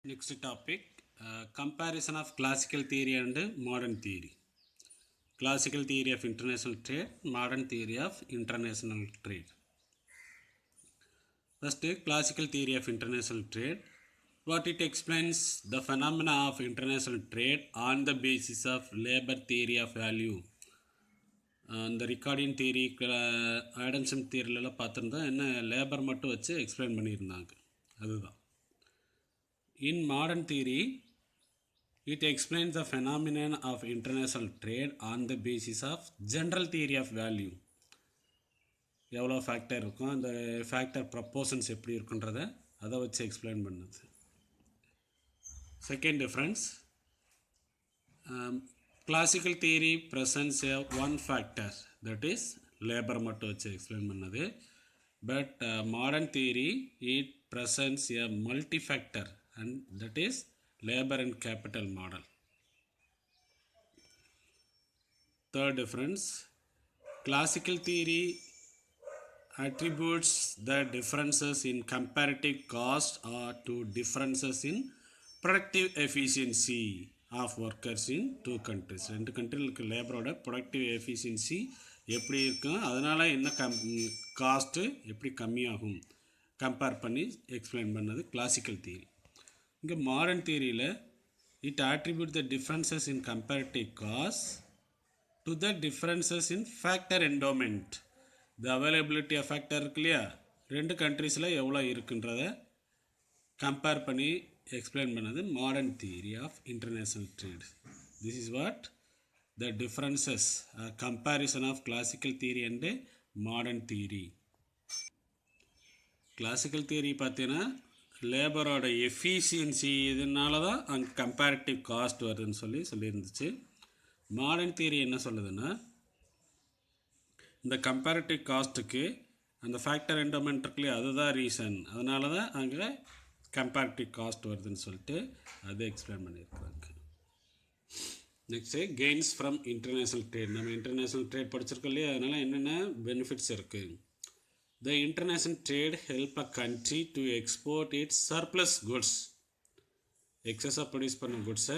Next topic, comparison of classical theory and modern theory. Classical theory of international trade, modern theory of international trade. First, classical theory of international trade. What it explains the phenomena of international trade on the basis of labor theory of value. அந்த recording theory Adamson தியரிலலாம் பார்த்துருந்தா என்ன labour மட்டும் வச்சு explain பண்ணியிருந்தாங்க. அதுதான் இன் modern theory it explains the phenomenon of international trade on the basis of general theory of value. எவ்வளோ factor இருக்கும், அந்த ஃபேக்டர் ப்ரப்போசன்ஸ் எப்படி இருக்குன்றதை அதை வச்சு எக்ஸ்பிளைன் பண்ணுது. Second difference, classical theory presence A one factor, that is labour மட்டும் வச்சு எக்ஸ்பிளைன் பண்ணது. But modern theory it presence A multi factor and that is labor and capital model. Third difference, classical theory attributes the differences in comparative cost or to differences in productive efficiency of workers in two countries. ரெண்டு கண்ட்ரிகளுக்கு லேபரோட productive efficiency எப்படி இருக்கும், அதனால் என்ன cost எப்படி கம்மியாகும் compare பண்ணி explain பண்ணது classical theory. இங்கே மாடர்ன் தியரியில் it attribute the differences in comparative cost to the differences in factor endowment. The availability of factor இருக்கு இல்லையா, ரெண்டு கண்ட்ரீஸில் எவ்வளோ இருக்குன்றத கம்பேர் பண்ணி எக்ஸ்பிளைன் பண்ணது modern theory of international trade. This is what the differences comparison of classical theory and modern theory. Classical theory பார்த்தீங்கன்னா லேபரோட எஃபிஷியன்சி இதனால தான் அங்கே கம்பேரிட்டிவ் காஸ்ட் வருதுன்னு சொல்லியிருந்துச்சு. மாடர்ன் தியரி என்ன சொல்லுதுன்னா, இந்த கம்பேரிட்டிவ் காஸ்ட்டுக்கு அந்த ஃபேக்டர் என்டோமெண்ட் இருக்குல்லையே அதுதான் ரீசன், அதனால தான் அங்கே கம்பேரிட்டிவ் காஸ்ட் வருதுன்னு சொல்லிட்டு அதை எக்ஸ்பிளைன் பண்ணியிருக்கிறாங்க. Next gains from international trade. நம்ம இன்டர்நேஷ்னல் ட்ரேட் படிச்சிருக்கோம் இல்லையா, அதனால் என்னென்ன பெனிஃபிட்ஸ் இருக்குது. The international trade help a country to export its surplus goods. எக்ஸஸாக ப்ரொடியூஸ் பண்ண குட்ஸை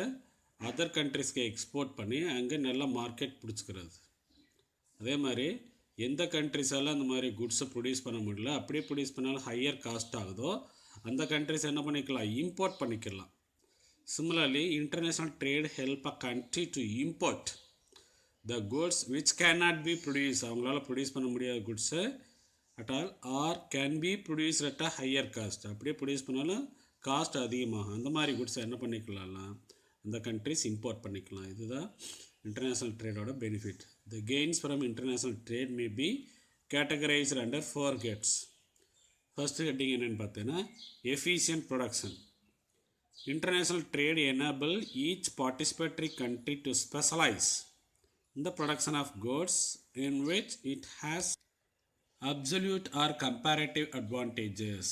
அதர் கண்ட்ரிஸ்க்கு எக்ஸ்போர்ட் பண்ணி அங்கே நல்ல மார்க்கெட் பிடிச்சிக்கிறது. அதே மாதிரி எந்த கண்ட்ரிஸால் அந்த மாதிரி குட்ஸை ப்ரொடியூஸ் பண்ண முடியல, அப்படியே ப்ரொடியூஸ் பண்ணாலும் ஹையர் காஸ்ட் ஆகுதோ அந்த கண்ட்ரிஸ் என்ன பண்ணிக்கலாம், இம்போர்ட் பண்ணிக்கலாம். Similarly international trade help a country to import the goods which can not be produce. அவங்களால ப்ரொடியூஸ் பண்ண முடியாத குட்ஸை at all or can be produced at a higher cost. அப்படியே ப்ரொடியூஸ் பண்ணாலும் காஸ்ட் அதிகமாகும். அந்த மாதிரி குட்ஸை என்ன பண்ணிக்கலாம்னா அந்த கண்ட்ரிஸ் இம்போர்ட் பண்ணிக்கலாம். இதுதான் இன்டர்நேஷ்னல் ட்ரேடோட benefit. The gains from international trade may be categorized under 4 heads. First heading என்னென்னு பார்த்தீங்கன்னா efficient production. International trade enable each participatory country to specialize in the production of goods in which it has absolute or comparative advantages.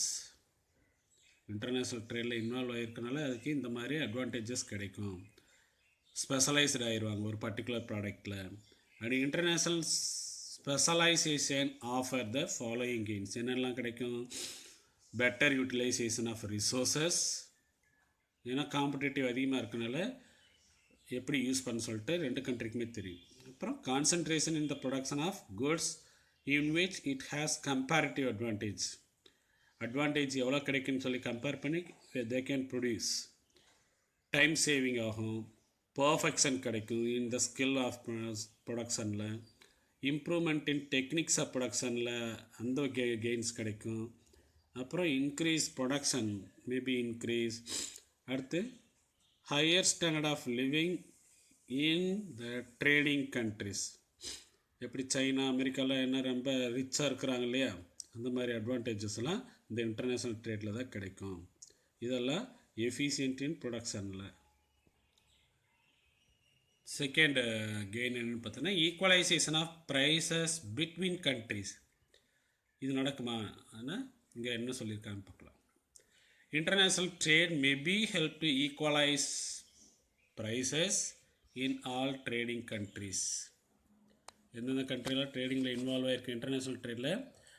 International ட்ரேடில் involve ஆகிருக்கனால அதுக்கு இந்த மாதிரி advantages கிடைக்கும். Specialized ஆயிடுவாங்க ஒரு பர்டிகுலர் ப்ராடக்டில். And international specialization offer the following gains. என்னெல்லாம் கிடைக்கும், பெட்டர் யூட்டிலைசேஷன் ஆஃப் ரிசோர்ஸஸ், ஏன்னா காம்படிட்டிவ் அதிகமாக இருக்கனால எப்படி யூஸ் பண்ண சொல்லிட்டு ரெண்டு கண்ட்ரிக்குமே தெரியும். அப்புறம் concentration in the production of goods in which it has comparative advantage. Advantage எவ்வளோ கிடைக்குன்னு சொல்லி கம்பேர் பண்ணி they can produce. Time saving ஆகும், பர்ஃபெக்ஷன் கிடைக்கும் இந்த ஸ்கில் ஆஃப் ப்ரொடக்ஷனில், இம்ப்ரூவ்மெண்ட் இன் டெக்னிக்ஸ் ஆஃப் ப்ரொடக்ஷனில் அந்த கெயின்ஸ் கிடைக்கும். அப்புறம் இன்க்ரீஸ் ப்ரொடக்ஷன் மேபி இன்க்ரீஸ். அடுத்து higher standard of living in the trading countries. எப்படி சைனா அமெரிக்காவில் என்ன ரொம்ப ரிச்சாக இருக்கிறாங்க இல்லையா, அந்த மாதிரி அட்வான்டேஜஸ்லாம் இந்த இன்டர்நேஷ்னல் ட்ரேடில் தான் கிடைக்கும். இதெல்லாம் எஃபிஷியன்ட் இன் ப்ரொடக்ஷனில். செகண்ட் கெயின் என்னென்னு பார்த்தோன்னா equalisation of prices between countries. இது நடக்குமா, ஆனால் இங்கே என்ன சொல்லியிருக்காங்க பார்க்கலாம். International trade may be help to equalise prices in all trading countries. எந்தெந்த கண்ட்ரியில் ட்ரேடிங்கில் இன்வால்வ் ஆகிருக்கு இன்டர்நேஷ்னல் ட்ரேடில்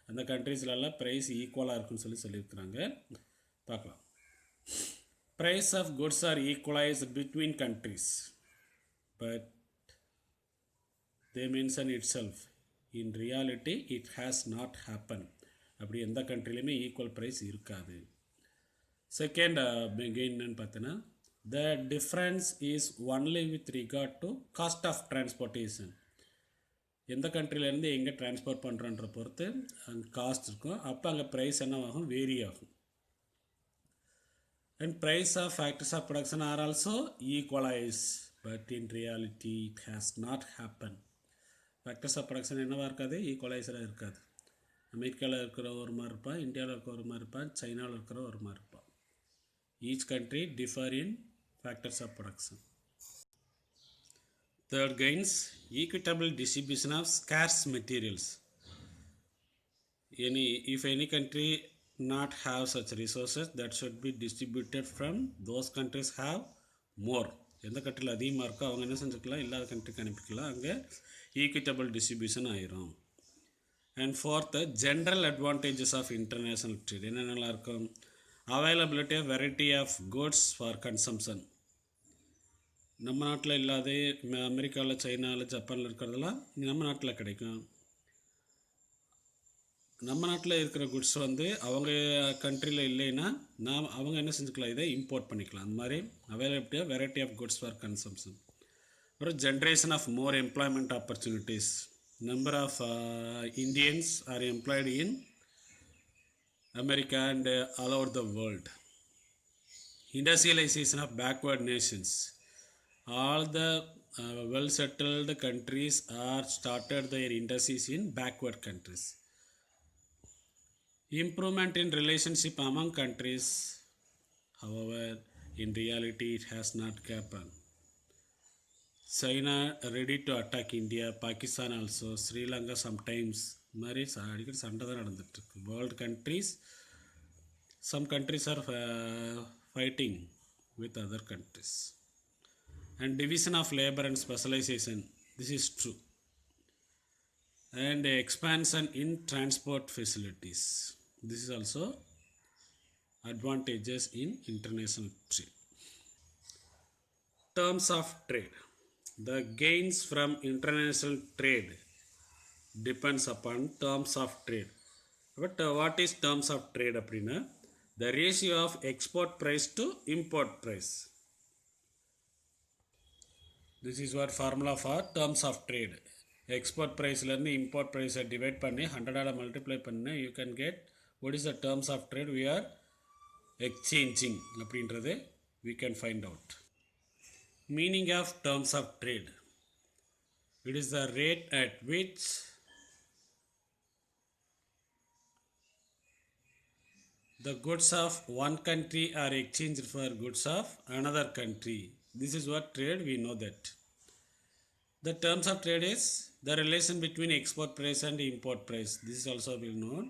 அந்த கண்ட்ரீஸ்லலாம் ப்ரைஸ் ஈக்குவலாக இருக்குன்னு சொல்லியிருக்கிறாங்க. பார்க்கலாம். price of goods are equalized between countries, but they mention itself. In reality, it has not happened. அப்படி எந்த கண்ட்ரிலையுமே ஈக்குவல் ப்ரைஸ் இருக்காது. செகண்ட் கெயின் என்னன்னு பார்த்தோன்னா, the difference is only with regard to cost of transportation. எந்த கண்ட்ரிலேருந்து எங்கே transport பண்ணுறன்ற பொறுத்து அங்கே காஸ்ட் இருக்கும். அப்போ அங்கே ப்ரைஸ் என்னவாகும், வேரி ஆகும். And price of factors of production are also equalise, but in reality it has not happen. Factors of production என்னவாக இருக்காது, ஈக்குவலைஸராக இருக்காது. அமெரிக்காவில் இருக்கிற ஒரு மாதிரி இருப்பான், இந்தியாவில் இருக்கிற ஒரு மாதிரி இருப்பான், சைனாவில் இருக்கிற ஒரு மாதிரி இருப்பான். Each country differ in factors of production. Third gains, equitable distribution of scarce materials. If any country not have such resources, that should be distributed from those countries have more. எந்த கண்ட்ரியில் அதிகமாக இருக்கோ அவங்க என்ன செஞ்சுக்கலாம், இல்லாத கண்ட்ரிக்கு அனுப்பிக்கலாம். அங்கே ஈக்விட்டபிள் டிஸ்ட்ரிபியூஷன் ஆயிரும். And fourth, general advantages of international trade. என்னென்னலாம் இருக்கும், availability of variety of goods for consumption. நம்ம நாட்டில் இல்லாத அமெரிக்காவில், சைனாவில், ஜப்பானில் இருக்கிறதெல்லாம் நம்ம நாட்டில் கிடைக்கும். நம்ம நாட்டில் இருக்கிற குட்ஸ் வந்து அவங்க கண்ட்ரியில் இல்லைன்னா அவங்க என்ன செஞ்சுக்கலாம், இதை இம்போர்ட் பண்ணிக்கலாம். அந்த மாதிரி அவைலபிலிட்டியாக variety of goods for consumption. அப்புறம் generation of more employment opportunities. Number of Indians are employed in America and all over the world. Industrialization of backward nations. All the well-settled countries are started their industries in backward countries. Improvement in relationship among countries. However, in reality, it has not happened. China ready to attack India, Pakistan also, Sri Lanka sometimes. மாதிரி அடிக்கடி சண்டை தான் நடந்துட்டுருக்கு. World countries, some countries are fighting with other countries. And division of labor and specialization, this is true. And expansion in transport facilities, this is also advantages in international trade. Terms of trade. The gains from international trade depends upon terms of trade. But what is terms of trade அப்படின்னா, the ratio of export price to import price. This is what formula for terms of trade. Export priceலேருந்து import price divide பண்ணி 100ஆல் multiply பண்ணி you can get what is the terms of trade we are exchanging அப்படின்றது we can find out. Meaning of terms of trade. It is the rate at which the goods of one country are exchanged for goods of another country. This is what trade, we know that. The terms of trade is the relation between export price and import price. This is also well known.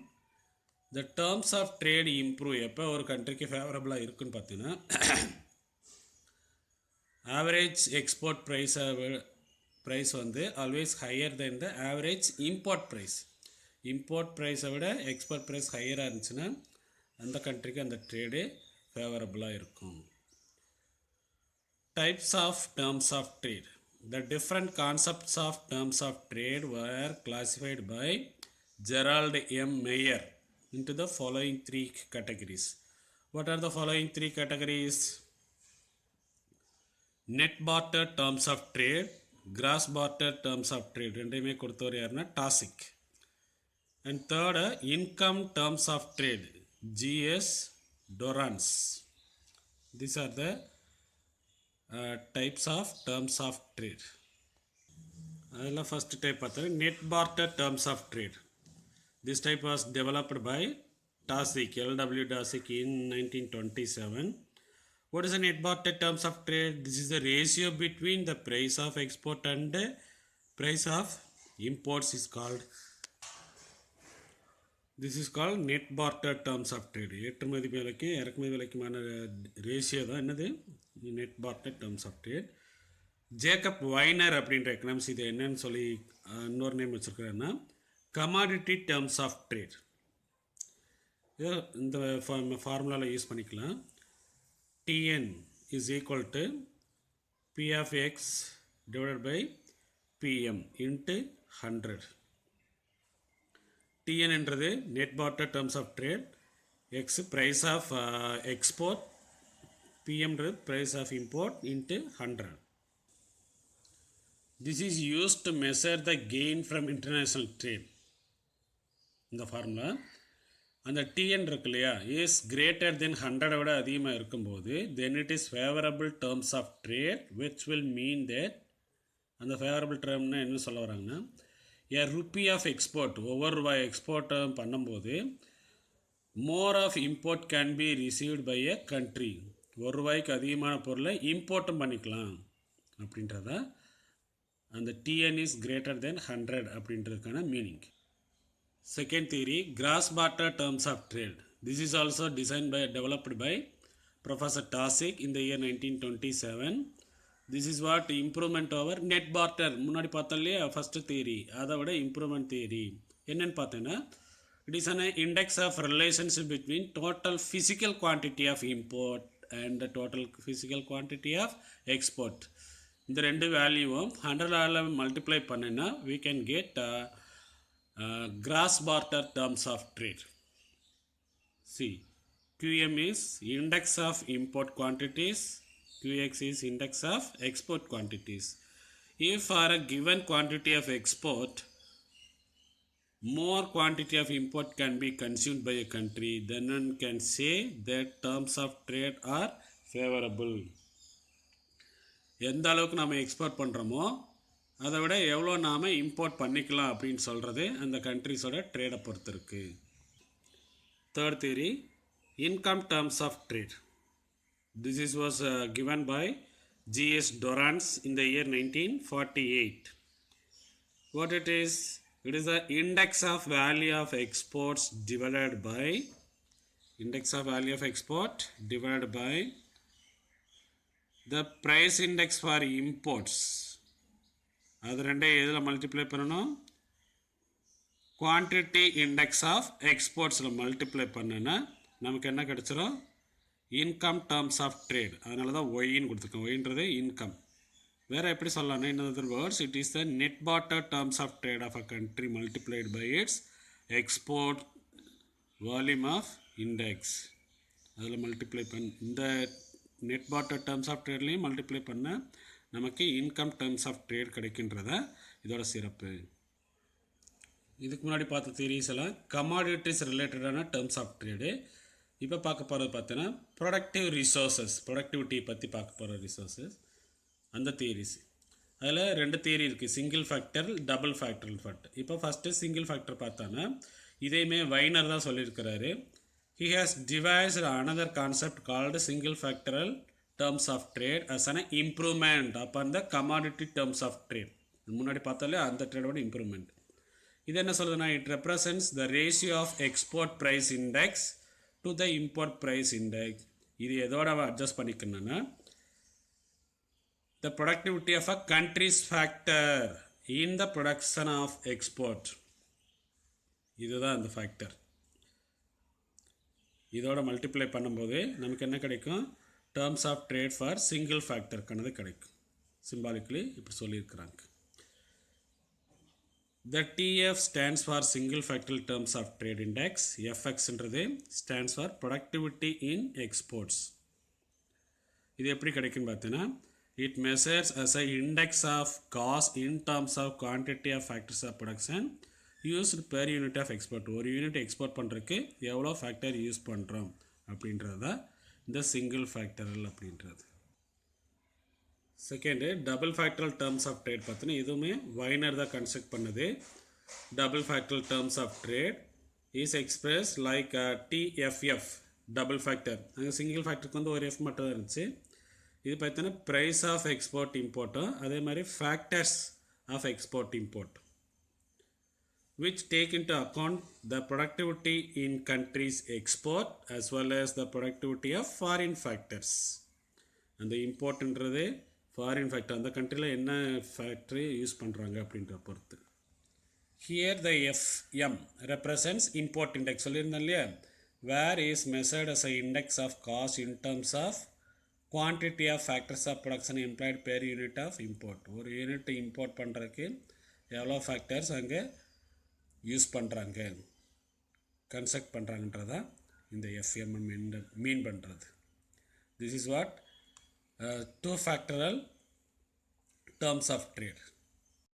The terms of trade improve எப்போ ஒரு கண்ட்ரிக்கு ஃபேவரபுளாக இருக்குன்னு பார்த்தீங்கன்னா, average export price வந்து always higher than the average import price. Import ப்ரைஸை விட export price ஹையராக இருந்துச்சுன்னா அந்த கண்ட்ரிக்கு அந்த ட்ரேடு ஃபேவரபுளாக இருக்கும். Types of terms of trade. The different concepts of terms of trade were classified by Gerald M. Mayer into the following three categories. What are the following three categories? Net barter terms of trade, gross barter terms of trade. ரெண்டையுமே கொடுத்தவர் யாருன்னா டாசிக். And third, income terms of trade, G.S. Dorrance. These are the types of terms of trade. அதில் first type பார்த்தா net barter terms of trade. This type was developed by Tasic, L.W. Tasic in 1927. What is the net barter terms of trade? This is the ratio between the price of export and price of imports is called. This is called net barter terms of trade. ஏற்றுமதி விலைக்கும் இறக்குமதி விலைக்குமான ratio தான் என்னது, net barter terms of trade. Jacob Viner அப்படின்ற economics இது என்னன்னு சொல்லி இன்னொரு நேம் வச்சுருக்கிறேன்னா கமாடிட்டி டேர்ம்ஸ் ஆஃப் ட்ரேட். இந்த ஃபார்முலாவில் யூஸ் பண்ணிக்கலாம். Tn is equal to P of x divided by Pm into 100. Tn என்றது net barter terms of trade, x price of export, Pm என்றது price of import into 100. This is used to measure the gain from international trade. இந்த formula அந்த TN இருக்கு இல்லையா is greater than 100 விட அதிகமாக இருக்கும்போது then it is favourable terms of trade which will mean that அந்த favourable டேர்ம்னா என்ன சொல்ல வராங்கன்னா ஏ ருப்பி ஆஃப் எக்ஸ்போர்ட் ஒவ்வொரு ரூபாய் எக்ஸ்போர்ட் பண்ணும்போது more of import can be received by a country. ஒரு ரூபாய்க்கு அதிகமான பொருளை இம்போர்ட்டும் பண்ணிக்கலாம் அப்படின்றத அந்த டிஎன் இஸ் கிரேட்டர் தென் 100 அப்படின்றதுக்கான meaning. Second theory, gross barter terms of trade. This is also developed by Professor Taussig in the year 1927. This is what improvement over net barter. முன்னாடி பார்த்தோம்லையே first theory, அதை விட improvement theory என்னன்னு பார்த்தேன்னா it is an index of relationship between total physical quantity of import and the total physical quantity of export. இந்த ரெண்டு வேல்யூவும் 100ஆல் multiply பண்ணினா we can get gross barter terms of trade. See, QM is index of import quantities, QX is index of export quantities. If for a given quantity of export, more quantity of import can be consumed by a country, then one can say that terms of trade are favorable. எந்த அளவுக்கு நம்ம export பண்ணுறோமோ அதை விட எவ்வளோ நாம் import பண்ணிக்கலாம் அப்படின்னு சொல்கிறது அந்த கண்ட்ரிஸோட ட்ரேடை பொறுத்து இருக்குது. Third theory, income terms of trade. This is was given by G.S. Dorrance in the year 1948. What it is the index of value of exports divided by the price index for imports. அது ரெண்டே எதில் multiply பண்ணணும், quantity index of எக்ஸ்போர்ட்ஸில் multiply பண்ணுன்னா நமக்கு என்ன கிடச்சிரும், income terms of trade. அதனால தான் ஒயின்னு கொடுத்துருக்கோம். ஒயின்றது இன்கம். வேறு எப்படி சொல்லலாம்னா in other words it is the net barter terms of trade of a country multiplied by its export volume of index. அதில் மல்டிப்ளை இந்த நெட் பார்ட்டர் டேர்ம்ஸ் ஆஃப் ட்ரேட்லேயும் மல்டிப்ளை பண்ண நமக்கு இன்கம் டேர்ம்ஸ் ஆஃப் ட்ரேட் கிடைக்கின்றத இதோட சிறப்பு. இதுக்கு முன்னாடி பார்த்த தியரிஸ் எல்லாம் கமாடிட்டிஸ் ரிலேட்டடான டேர்ம்ஸ் ஆஃப் ட்ரேடு. இப்போ பார்க்க போகிறது பார்த்தீங்கன்னா ப்ரொடக்டிவ் ரிசோர்ஸஸ், ப்ரொடக்டிவிட்டி பற்றி பார்க்க போகிற ரிசோர்ஸஸ் அந்த தியரிஸ். அதில் ரெண்டு தியரி இருக்குது, single factor, double factorial factor. இப்போ ஃபஸ்ட்டு சிங்கிள் ஃபேக்டர் பார்த்தோன்னா இதையுமே வைனர் தான் சொல்லியிருக்கிறாரு. He has devised another concept called single factorial terms of trade as an improvement upon the commodity terms of trade. முன்னாடி பார்த்தாலே அந்த ட்ரேடோட இம்ப்ரூவ்மெண்ட். இது என்ன சொல்லுதுன்னா it represents the ratio of export price index to the import price index. இது எதோட adjust பண்ணிக்கணும்னா the productivity of a country's factor in the production of export. இதுதான் அந்த ஃபேக்டர். இதோட மல்டிப்ளை பண்ணும்போது நமக்கு என்ன கிடைக்கும், terms of trade for single ஃபேக்டருக்கானது கிடைக்கும். சிம்பாலிக்கலி இப்படி சொல்லியிருக்கிறாங்க. The TF stands for single factoral terms of trade index. எஃப்எக்ஸ்ன்றது stands for productivity in exports. இது எப்படி கிடைக்குன்னு பார்த்தீங்கன்னா it measures as a index of cost in terms of quantity of factors of production used per unit of export. ஒரு unit export பண்ணுறதுக்கு எவ்வளோ factor use பண்ணுறோம் அப்படின்றது தான் இந்த சிங்கிள் ஃபேக்டரல் அப்படின்றது. Second double factoral terms of trade பார்த்தீங்கன்னா இதுவுமே வைனர் தான் கன்ஸ்ட்ரக்ட் பண்ணுது. Double factoral terms of trade is express like TFF double factor. அங்கே சிங்கிள் ஃபேக்டருக்கு வந்து ஒரு எஃப் மட்டும் தான் இருந்துச்சு. இது பார்த்தீங்கன்னா ப்ரைஸ் ஆஃப் எக்ஸ்போர்ட் இம்போர்ட்டும் அதே மாதிரி factors of export import which take into account the productivity in countries export as well as the productivity of foreign factors. And the importன்றது foreign factor அந்த கண்ட்ரியில் என்ன ஃபேக்டரி யூஸ் பண்ணுறாங்க அப்படின்ற பொறுத்து. Here the FM represents import index சொல்லியிருந்தேன் இல்லையா, where is measured as a index of cost in terms of quantity of factors of production employed per unit of import. ஒரு unit import பண்ணுறதுக்கு எவ்வளோ factors அங்கே use பண்ணுறாங்க, construct பண்ணுறாங்கன்றதான் இந்த FMM mean பண்ணுறது. This is what two factoral terms of trade.